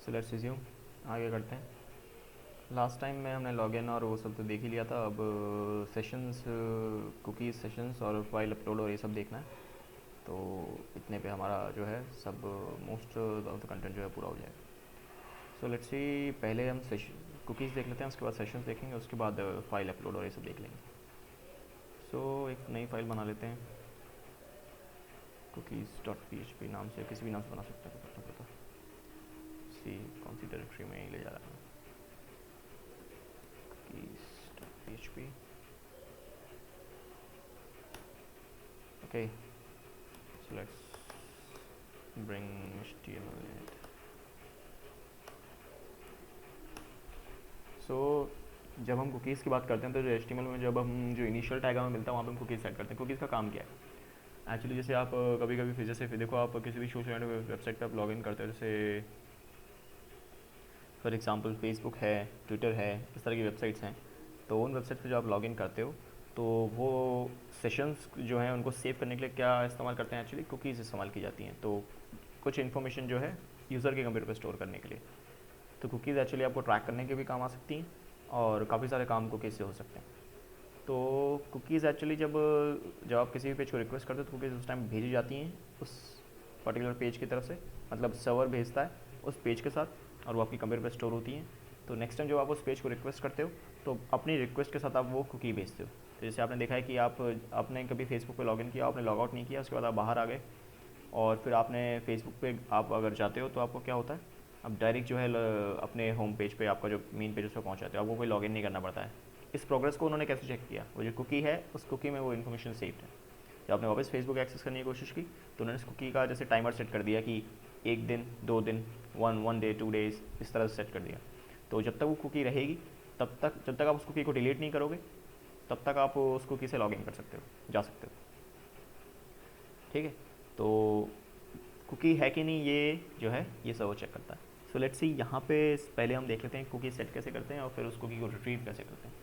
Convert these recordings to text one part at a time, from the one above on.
So let's resume, आगे करते हैं। लास्ट टाइम में हमने लॉगिन और वो सब तो देख ही लिया था। अब सेशंस, कुकीज़ सेशंस और फाइल अपलोड और ये सब देखना है। तो इतने पे हमारा जो है सब मोस्ट ऑफ द कंटेंट जो है पूरा हो जाएगा। सो लेट्स सी, पहले हम सेशन कुकीज़ देख लेते हैं, उसके बाद सेशंस देखेंगे, उसके बाद फाइल अपलोड और ये सब देख लेंगे। सो एक नई फाइल बना लेते हैं, कुकीज़ डॉट php नाम से, किसी भी नाम से बना सकते हैं, फर्क नहीं पड़ता। सी कौन सी डायरेक्टरी में ले जा रहा है, cookies dot php। Okay, so let's bring HTML in it. सो जब हम कुकीज़ की बात करते हैं तो जो HTML में जब हम जो इनिशियल टैग हमें मिलता है वहाँ पे हम कुकीज़ सेट करते हैं। कुकीज़ का काम क्या है एक्चुअली? जैसे आप कभी कभी फिर जैसे देखो, आप किसी भी सोशल मीडिया वेबसाइट पर आप लॉगिन करते हो, जैसे फॉर एग्जांपल फेसबुक है, ट्विटर है, इस तरह की वेबसाइट्स हैं। तो उन वेबसाइट पे जो आप लॉगिन करते हो तो वो सेशंस जो हैं उनको सेव करने के लिए क्या इस्तेमाल करते हैं? एक्चुअली कुकीज़ इस्तेमाल की जाती हैं। तो कुछ इन्फॉर्मेशन जो है यूज़र के कंप्यूटर पर स्टोर करने के लिए। तो कुकीज़ एक्चुअली आपको ट्रैक करने के भी काम आ सकती हैं और काफ़ी सारे काम कुकीज़ से हो सकते हैं। तो कुकीज़ एक्चुअली जब जब आप किसी भी पेज को रिक्वेस्ट करते हो तो कुकीज़ उस टाइम भेजी जाती हैं उस पर्टिकुलर पेज की तरफ से, मतलब सर्वर भेजता है उस पेज के साथ और वो आपकी कंप्यूटर पर स्टोर होती हैं। तो नेक्स्ट टाइम जब आप उस पेज को रिक्वेस्ट करते हो तो अपनी रिक्वेस्ट के साथ आप वो कुकी भेजते हो। तो जैसे आपने देखा है कि आपने कभी फेसबुक पे लॉगिन किया, आपने लॉग आउट नहीं किया, उसके बाद आप बाहर आ गए और फिर आपने फेसबुक पे आप अगर जाते हो तो आपको क्या होता है, अब डायरेक्ट जो है अपने होम पेज पे, आपका जो मेन पेज उस पर पहुँच जाते हो, आपको कोई लॉगिन नहीं करना पड़ता है। इस प्रोग्रेस को उन्होंने कैसे चेक किया? वो जो कुकी है उस कुकी में वो इन्फॉर्मेशन सेव्ड है। जब आपने वापस फेसबुक एक्सेस करने की कोशिश की तो उन्होंने इस कुकी का जैसे टाइमर सेट कर दिया कि 1 दिन, 2 दिन, वन डे, 2 डेज़, इस तरह से सेट कर दिया। तो जब तक वो कुकी रहेगी, तब तक जब तक आप उस कुकी को डिलीट नहीं करोगे तब तक आप उस कुकी से लॉगिन कर सकते हो, जा सकते हो। ठीक है, तो कुकी है कि नहीं ये जो है ये सब वो चेक करता है। सो लेट्स सी, यहाँ पे पहले हम देख लेते हैं कुकी सेट कैसे करते हैं और फिर उस कुकी को रिट्रीव कैसे करते हैं।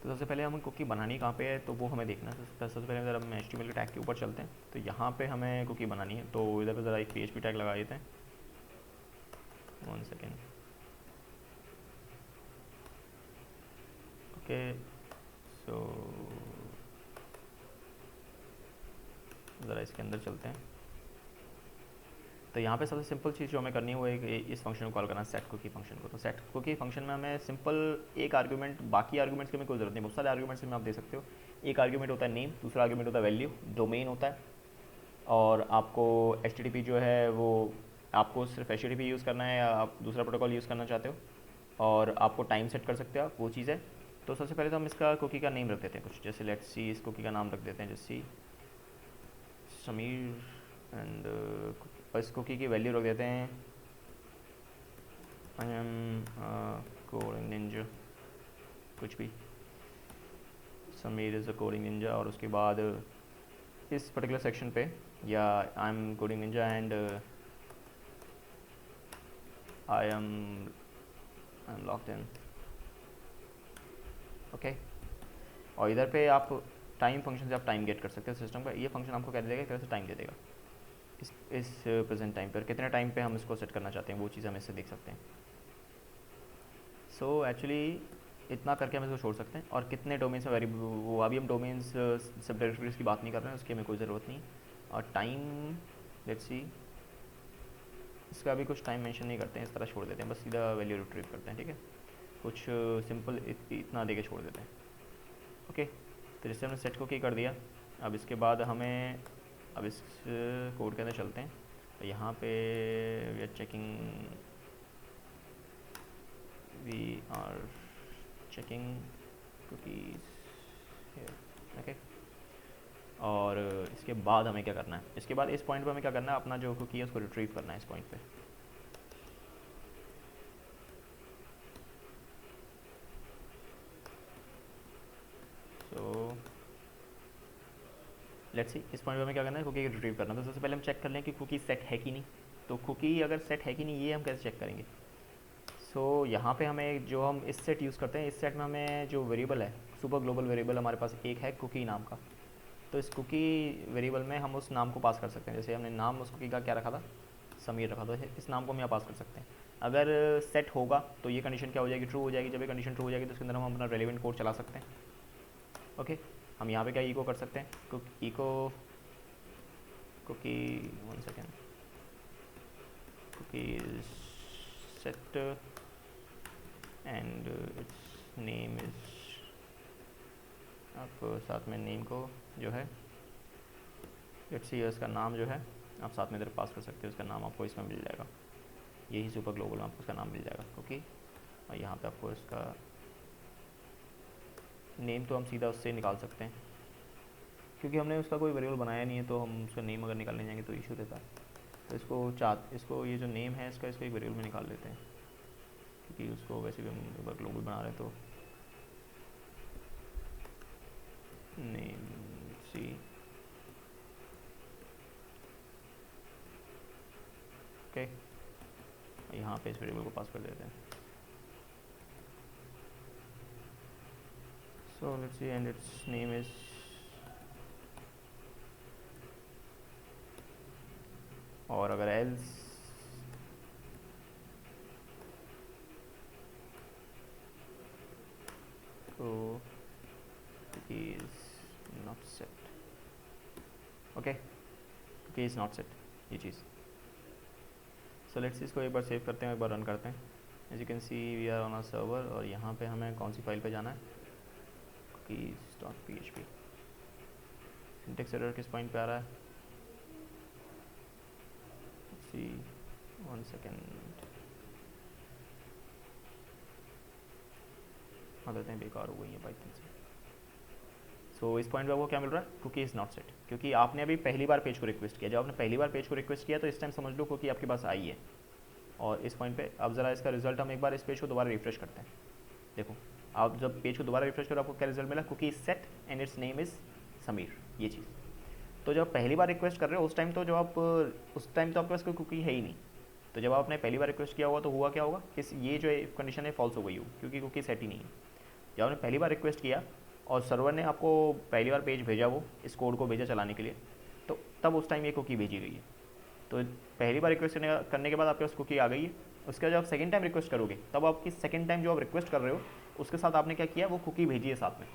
तो सबसे पहले हमें कुकी बनानी कहाँ पे है तो वो हमें देखना है। सबसे पहले अगर हम HTML के टैग के ऊपर चलते हैं तो यहाँ पे हमें कुकी बनानी है। तो इधर पे ज़रा एक PHP टैग लगा देते हैं। 1 सेकेंड। ओके, सो ज़रा इसके अंदर चलते हैं। तो यहाँ पे सबसे सिंपल चीज़ जो हमें करनी है वो एक इस फंक्शन को कॉल करना है, सेट कुकी फंक्शन को। तो सेट कुकी फंक्शन में हमें सिंपल एक आर्गुमेंट, बाकी आर्गुमेंट्स की हमें कोई ज़रूरत नहीं, बहुत सारे आर्गुमेंट्स में आप दे सकते हो। एक आर्गुमेंट होता है नेम, दूसरा आर्गुमेंट होता है वैल्यू, डोमेन होता है, और आपको HTTP जो है वो आपको सिर्फ HTTP यूज़ करना है या आप दूसरा प्रोटोकॉल यूज़ करना चाहते हो, और आपको टाइम सेट कर सकते हो आप, वो चीज़ है। तो सबसे पहले तो हम इसका कुकी का नेम रख देते हैं कुछ, जैसे लेट्स सी, इस कुकी का नाम रख देते हैं जैसे समीर एंड इस कुकी की वैल्यू रख देते हैं आई एम कोडिंग निंजा, कुछ भी, Sameer is a coding Ninja. और उसके बाद इस पर्टिकुलर सेक्शन पे, या I am coding Ninja and I am locked in. Okay, और इधर पे आप टाइम फंक्शन से आप टाइम गेट कर सकते हैं सिस्टम का। ये फंक्शन आपको क्या दे देगा, एक तरह से टाइम दे देगा इस प्रेजेंट टाइम पर, कितने टाइम पे हम इसको सेट करना चाहते हैं वो चीज़ हम इससे देख सकते हैं। सो एक्चुअली इतना करके हम इसको छोड़ सकते हैं। और कितने डोमेन्स में वेरिएबल, वो अभी हम डोमेन्स सब डायरेक्टरीज की बात नहीं कर रहे हैं, उसकी हमें कोई ज़रूरत नहीं। और टाइम, लेट्स सी, इसका भी कुछ टाइम मेंशन नहीं करते हैं, इस तरह छोड़ देते हैं, बस सीधा वैल्यू रिट्रीव करते हैं। ठीक है, कुछ सिंपल इतना दे के छोड़ देते हैं। ओके, तो जैसे हमने सेट को की कर दिया, अब इसके बाद हमें अब इस कोड के अंदर चलते हैं। तो यहाँ पे we are checking cookies here. Okay, और इसके बाद हमें क्या करना है, इसके बाद इस पॉइंट पे हमें क्या करना है, अपना जो कुकी है उसको रिट्रीव करना है इस पॉइंट पे। सो लेट्स सी, इस पॉइंट पे हमें क्या करना है, कुकी रिट्रीव करना है। तो सबसे पहले हम चेक कर लें कि कुकी सेट है कि नहीं। तो कुकी अगर सेट है कि नहीं ये हम कैसे चेक करेंगे? सो यहाँ पे हमें जो हम इस सेट यूज़ करते हैं, इस सेट में हमें जो वेरिएबल है, सुपर ग्लोबल वेरिएबल हमारे पास एक है कुकी नाम का। तो इस कुकी वेरिएबल में हम उस नाम को पास कर सकते हैं। जैसे हमने नाम उस कुकी का क्या रखा था, समीर रखा, तो इस नाम को हम यहाँ पास कर सकते हैं। अगर सेट होगा तो ये कंडीशन क्या हो जाएगी, ट्रू हो जाएगी। जब ये कंडीशन ट्रू हो जाएगी तो उसके अंदर हम अपना रेलिवेंट कोड चला सकते हैं। ओके, हम यहाँ पे क्या इको कर सकते हैं, echo cookie, 1 second, cookie set and its name is, आप साथ में नेम को जो है लेट्स सी इसका नाम जो है आप साथ में इधर पास कर सकते हो, उसका नाम आपको इसमें मिल जाएगा, यही सुपर ग्लोबल में आपको उसका नाम मिल जाएगा। ओके, और यहाँ पे आपको इसका नेम तो हम सीधा उससे निकाल सकते हैं, क्योंकि हमने उसका कोई वेरिएबल बनाया नहीं है, तो हम उसका नेम अगर निकालने जाएंगे तो इशू देता है। तो इसको ये जो नेम है इसको एक वेरिएबल में निकाल लेते हैं, क्योंकि उसको वैसे भी हम ग्लोबल बना रहे हैं। तो नेम सी, ओके, यहाँ पे इस वेरिएबल को पास कर देते हैं। So let's see and its name is, और अगर एल्स तो cookie is not set, okay, cookie is not set, ये चीज़। सो लेट्स इसको एक बार सेव करते हैं, एक बार रन करते हैं। As you can see we are on a server, और यहाँ पे हमें कौन सी फाइल पे जाना है, cookies.php। सिंटेक्स एरर किस पॉइंट पे आ रहा है, सी 1 सेकेंड, आदतें बेकार हो गई हैं पाइथन से। सो इस पॉइंट पे आपको क्या मिल रहा है, कुकी इज़ नॉट सेट, क्योंकि आपने अभी पहली बार पेज को रिक्वेस्ट किया। जब आपने पहली बार पेज को रिक्वेस्ट किया तो इस टाइम समझ लो कुकी आपके पास आई है। और इस पॉइंट पे अब ज़रा इसका रिजल्ट हम एक बार इस पेज को दोबारा रिफ्रेश करते हैं। देखो, आप जब पेज को दोबारा रिफ्रेश करो आपको क्या रिजल्ट मिला, cookie is set and its name is Sameer, ये चीज़। तो जब पहली बार रिक्वेस्ट कर रहे हो उस टाइम तो आपके पास कोई कुकी है ही नहीं। तो जब आपने पहली बार रिक्वेस्ट किया होगा तो हुआ क्या होगा कि ये जो कंडीशन है फॉल्स हो गई हो, क्योंकि कुकी सेट ही नहीं है। जब आपने पहली बार रिक्वेस्ट किया और सर्वर ने आपको पहली बार पेज भेजा, वो इस कोड को भेजा चलाने के लिए, तो तब उस टाइम ये कुकी भेजी गई है। तो पहली बार रिक्वेस्ट करने के बाद आपके पास कुकी आ गई है। उसके बाद जब आप सेकेंड टाइम रिक्वेस्ट करोगे तब आपकी सेकेंड टाइम जो आप रिक्वेस्ट कर रहे हो उसके साथ आपने क्या किया, वो कुकी भेजी है साथ में।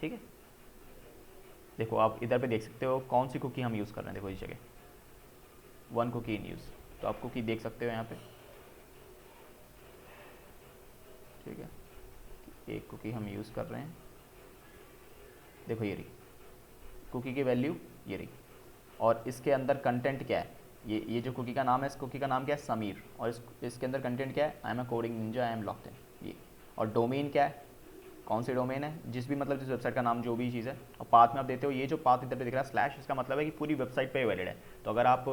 ठीक है, देखो आप इधर पे देख सकते हो कौन सी कुकी हम यूज़ कर रहे हैं। देखो इस जगह 1 कुकी इन यूज़, तो आप कुकी देख सकते हो यहाँ पे। ठीक है, एक कुकी हम यूज़ कर रहे हैं, देखो ये रही कुकी की वैल्यू, ये रही। और इसके अंदर कंटेंट क्या है, ये जो कुकी का नाम है, इस कुकी का नाम क्या है, समीर। और इसके अंदर कंटेंट क्या है, I am a coding Ninja, I am locked in, ये। और डोमेन क्या है, कौन सी डोमेन है, जिस वेबसाइट का नाम जो भी चीज़ है। और पाथ में आप देते हो, ये जो पाथ इधर पे दिख रहा है स्लैश, इसका मतलब है कि पूरी वेबसाइट पे वैलिड है। तो अगर आप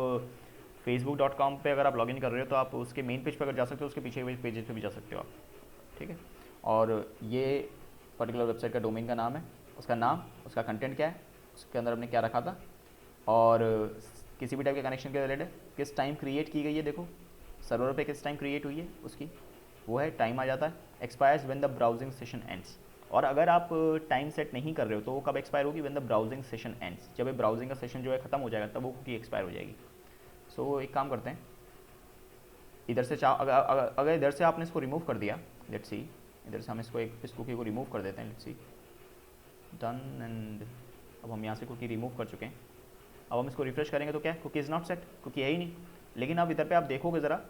facebook.com पे अगर आप लॉगिन कर रहे हो तो आप उसके मेन पेज पर अगर जा सकते हो, उसके पीछे पेजेस पे भी जा सकते हो आप। ठीक है, और ये पर्टिकुलर वेबसाइट का डोमेन का नाम है, उसका नाम, उसका कंटेंट क्या है, उसके अंदर हमने क्या रखा था, और किसी भी टाइप के कनेक्शन के रिलेटेड किस टाइम क्रिएट की गई है। देखो सर्वर पे किस टाइम क्रिएट हुई है उसकी, वो है टाइम आ जाता है, expires when the browsing session ends. और अगर आप टाइम सेट नहीं कर रहे हो तो वो कब एक्सपायर होगी, when the browsing session ends, जब ये ब्राउजिंग का सेशन जो है खत्म हो जाएगा तब वो कुकी एक्सपायर हो जाएगी। सो एक काम करते हैं, इधर से अगर इधर से आपने इसको रिमूव कर दिया, लेट्स सी, इधर से हम इस कुकी को रिमूव कर देते हैं, लेट्स सी, डन। एंड अब हम यहाँ से कुकी रिमूव कर चुके हैं। अब हम इसको रिफ्रेश करेंगे तो क्या है, cookie is not set, cookie है ही नहीं। लेकिन अब इधर पे आप देखोगे ज़रा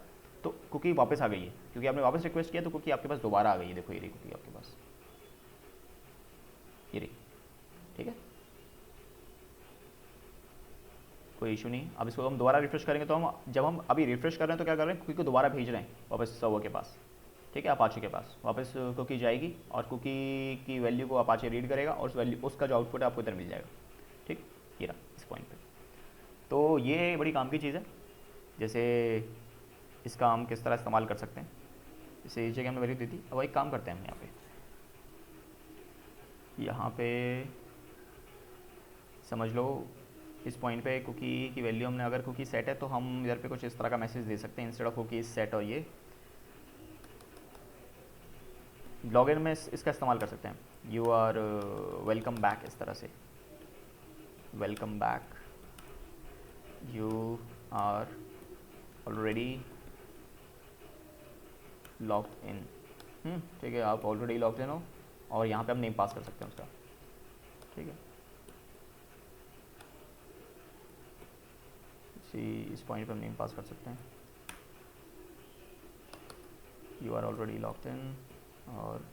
तो कुकी वापस आ गई है, क्योंकि आपने वापस रिक्वेस्ट किया तो कुकी आपके पास दोबारा आ गई है। देखो ये रही कुकी आपके पास, ये रही। ठीक है, कोई इशू नहीं। अब इसको हम दोबारा रिफ्रेश करेंगे तो जब हम अभी रिफ्रेश कर रहे हैं तो क्या कर रहे हैं, कुकी को दोबारा भेज रहे हैं वापस सर्वर के पास। ठीक है, अपाचे के पास वापस कुकी जाएगी और कुकी की वैल्यू को अपाचे रीड करेगा और उसका जो आउटपुट है आपको इधर मिल जाएगा। ठीक, ये रहा इस पॉइंट पे। तो ये बड़ी काम की चीज़ है, जैसे इसका हम किस तरह इस्तेमाल कर सकते हैं। जैसे इस जगह हमने वैल्यू दी थी, अब एक काम करते हैं हम यहाँ पे समझ लो इस पॉइंट पे कुकी की वैल्यू हमने, अगर कुकी सेट है तो हम इधर पे कुछ इस तरह का मैसेज दे सकते हैं, इंस्टेड ऑफ कुकी सेट, और ये लॉगिन में इसका इस्तेमाल कर सकते हैं, यू आर वेलकम बैक, इस तरह से, welcome back, you are already logged in. ठीक है, आप ऑलरेडी लॉग्ड इन हो और यहाँ पे हम नेम पास कर सकते हैं उसका। ठीक है, इस पॉइंट पे हम नेम पास कर सकते हैं, you are already logged in, और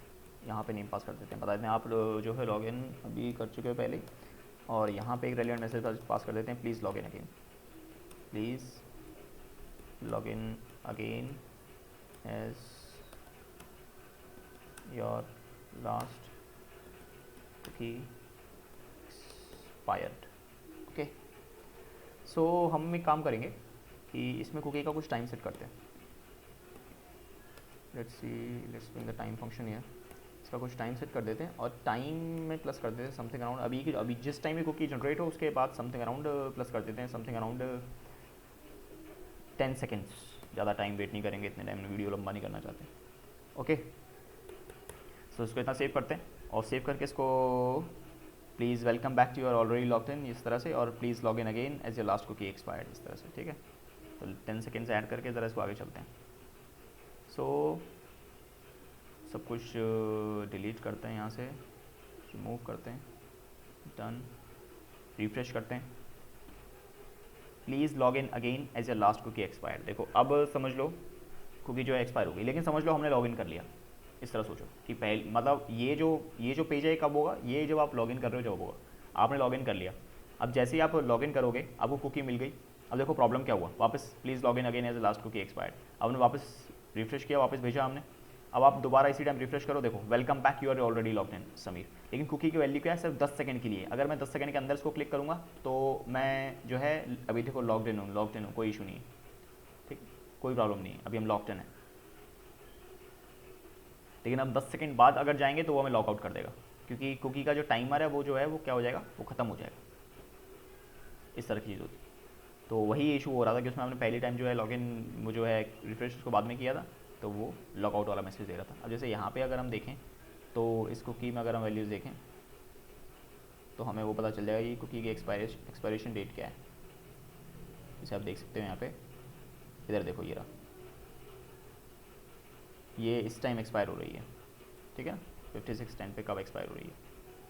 यहाँ पे नेम पास कर देते हैं। बता देते हैं आप जो है लॉगिन अभी कर चुके हो पहले, और यहाँ पे एक रेलिवेंट मैसेज पास कर देते हैं, please login again, please login again as your last cookie expired. Okay, so हम एक काम करेंगे कि इसमें कुकी का कुछ टाइम सेट करते हैं। Let's bring the time function here. इसका कुछ टाइम सेट कर देते हैं और टाइम में प्लस कर देते हैं समथिंग अराउंड, अभी जिस टाइम में कुकी जनरेट हो उसके बाद समथिंग अराउंड प्लस कर देते हैं, समथिंग अराउंड 10 सेकेंड्स। ज़्यादा टाइम वेट नहीं करेंगे, इतने टाइम में वीडियो लंबा नहीं करना चाहते। ओके, सो इसको इतना सेव करते हैं और सेव करके इसको please welcome back to your already logged in इस तरह से, और please log in again as your last cookie expired इस तरह से। ठीक है, तो 10 सेकेंड्स ऐड करके ज़रा इसको आगे चलते हैं। सो सब कुछ डिलीट करते हैं, यहाँ से रिमूव करते हैं, डन, रिफ्रेश करते हैं, please log in again as your last cookie expired. देखो अब समझ लो कुकी जो है एक्सपायर हो गई, लेकिन समझ लो हमने लॉग इन कर लिया। इस तरह सोचो कि पहले मतलब ये जो पेज है कब होगा, ये जब आप लॉगिन कर रहे हो जब होगा। आपने लॉगिन कर लिया, अब जैसे ही आप लॉगिन करोगे आपको कुकी मिल गई। अब देखो प्रॉब्लम क्या हुआ, वापस please login again as last cookie expired. अब हमने वापस रिफ्रेश किया, वापस भेजा हमने। अब आप दोबारा इसी टाइम रिफ्रेश करो, देखो welcome back you are already logged in Sameer. लेकिन कुकी की वैल्यू क्या है, सिर्फ 10 सेकंड के लिए। अगर मैं 10 सेकंड के अंदर इसको क्लिक करूँगा तो मैं जो है अभी देखो लॉग्ड इन हूँ, कोई इशू नहीं है। ठीक, कोई प्रॉब्लम नहीं है, अभी हम लॉग्ड इन है। लेकिन अब 10 सेकंड बाद अगर जाएंगे तो वो हमें लॉग आउट कर देगा, क्योंकि कुकी का जो टाइमर है वो जो है वो क्या हो जाएगा, वो ख़त्म हो जाएगा। इस तरह की चीज़ होती। तो वही इशू हो रहा था कि उसमें हमने पहली टाइम जो है लॉगिन वो जो है रिफ्रेश उसको बाद में किया था, तो वो लॉग आउट वाला मैसेज दे रहा था। अब जैसे यहाँ पे अगर हम देखें तो इस कुकी में अगर हम वैल्यूज़ देखें तो हमें वो पता चल जाएगा कि कुकी की एक्सपायरेशन डेट क्या है। जैसे आप देख सकते हो यहाँ पे, इधर देखो ये रहा, ये इस टाइम एक्सपायर हो रही है। ठीक है, 56:10 पे कब एक्सपायर हो रही है,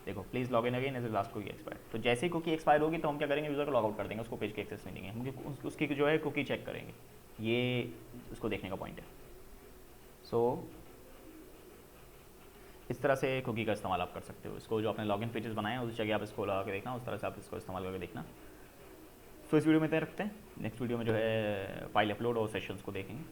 देखो please log in again as last cookie expire. तो जैसे ही कुकी एक्सपायर होगी तो हम क्या करेंगे, यूज़र को लॉग आउट कर देंगे, उसको पेज की एक्सेस नहीं देंगे, हम उसकी जो है कुकी चेक करेंगे। ये उसको देखने का पॉइंट है। सो इस तरह से कुकी का इस्तेमाल आप कर सकते हो। इसको जो आपने लॉगिन पेजेस बनाए हैं उस जगह आप इसको लगा के देखना, उस तरह से आप इसको इस्तेमाल करके देखना। सो इस वीडियो में इतना रखते हैं, नेक्स्ट वीडियो में जो है फाइल अपलोड और सेशंस को देखेंगे।